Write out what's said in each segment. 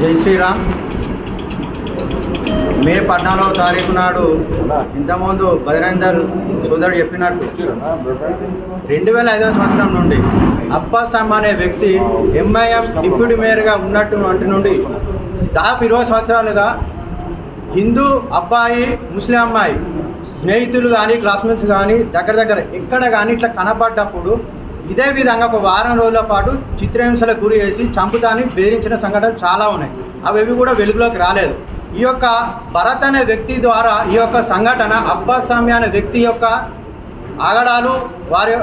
జై శ్రీరామ్. మే 14వ తారీఖు నాడు ఇంతకుముందు బజరంగదళ్ సోదరుడు చెప్పినట్టు 2005వ సంవత్సరం నుండి అబ్బాస్ అహ్మద్ అనే వ్యక్తి ఎంఐఎం డిప్యూటీ మేయర్గా ఉన్నటువంటి నుండి దాదాపు 20 సంవత్సరాలుగా హిందూ అబ్బాయి ముస్లిం అమ్మాయి స్నేహితులు కానీ క్లాస్మేట్స్ కానీ దగ్గర ఎక్కడ కానీ ఇట్లా కనపడ్డప్పుడు ఇదే విధంగా ఒక వారం రోజుల పాటు చిత్రహింసలకు గురి చేసి చంపుతాని బెదిరించిన సంఘటనలు చాలా ఉన్నాయి. అవి కూడా వెలుగులోకి రాలేదు. ఈ యొక్క భరత్ అనే వ్యక్తి ద్వారా ఈ యొక్క సంఘటన అబ్బాస్ అహ్మద్ అనే వ్యక్తి యొక్క ఆగడాలు వారి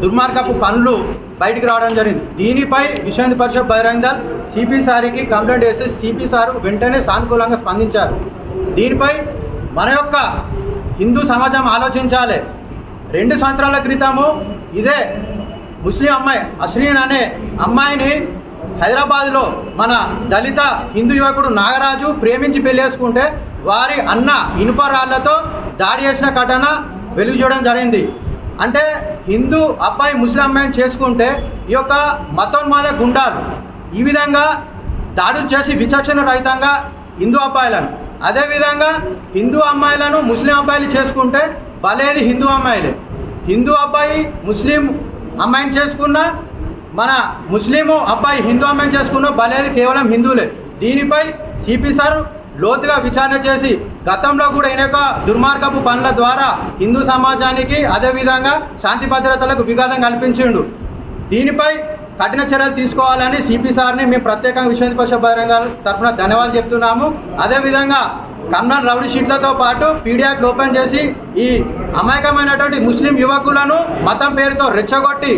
దుర్మార్గపు పనులు బయటికి రావడం జరిగింది. దీనిపై విశ్వ హిందూ పరిషత్ బజరంగదళ్ సిపి సార్కి కంప్లైంట్ చేసి సిపి సార్ వెంటనే సానుకూలంగా స్పందించారు. దీనిపై మన యొక్క హిందూ సమాజం ఆలోచించాలి. 2 సంవత్సరాల క్రితము ఇదే ముస్లిం అమ్మాయి అశ్రీన్ అనే అమ్మాయిని హైదరాబాద్లో మన దళిత హిందూ యువకుడు నాగరాజు ప్రేమించి పెళ్ళేసుకుంటే వారి అన్న ఇనుప రాళ్లతో దాడి చేసిన ఘటన వెలుగు చూడడం జరిగింది. అంటే హిందూ అబ్బాయి ముస్లిం అమ్మాయిని చేసుకుంటే ఈ యొక్క మతోన్మాద గుండాలు ఈ విధంగా దాడులు చేసి విచక్షణ రహితంగా హిందూ అబ్బాయిలను, అదేవిధంగా హిందూ అమ్మాయిలను ముస్లిం అబ్బాయిలు చేసుకుంటే బలేది హిందూ అమ్మాయిలే. హిందూ అబ్బాయి ముస్లిం అమ్మాయిని చేసుకున్నా, మన ముస్లిము అబ్బాయి హిందూ అమ్మాయిని చేసుకున్నా బలేది కేవలం హిందువులే. దీనిపై సిపి సార్ లోతుగా విచారణ చేసి గతంలో కూడా ఈయన యొక్క దుర్మార్గపు పనుల ద్వారా హిందూ సమాజానికి అదేవిధంగా శాంతి భద్రతలకు విఘాతం కల్పించిండు. దీనిపై కఠిన చర్యలు తీసుకోవాలని సిపి సార్ని మేము ప్రత్యేకంగా విశ్వ హిందూ పరిషత్ బజరంగదళ్ తరఫున ధన్యవాదాలు చెప్తున్నాము. అదేవిధంగా కమ్నల్ రౌడీ షీట్లతో పాటు పీడియాక్ట్ ఓపెన్ చేసి ఈ అమాయకమైనటువంటి ముస్లిం యువకులను మతం పేరుతో రెచ్చగొట్టి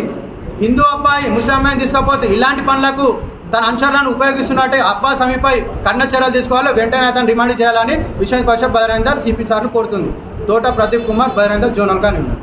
హిందూ అబ్బాయి ముస్లిం అమ్మాయిని తీసుకపోతే ఇలాంటి పనులకు తన అనుచరులను ఉపయోగిస్తున్నట్టు అబ్బాస్ అహ్మద్పై కఠిన చర్యలు తీసుకోవాలి. వెంటనే అతను రిమాండ్ చేయాలని విశ్వ హిందూ పరిషత్ బజరంగదళ్ సిపి సార్ను కోరుతుంది. తోట ప్రదీప్ కుమార్, బజరంగదళ్ జోనల్ గా నిన్న.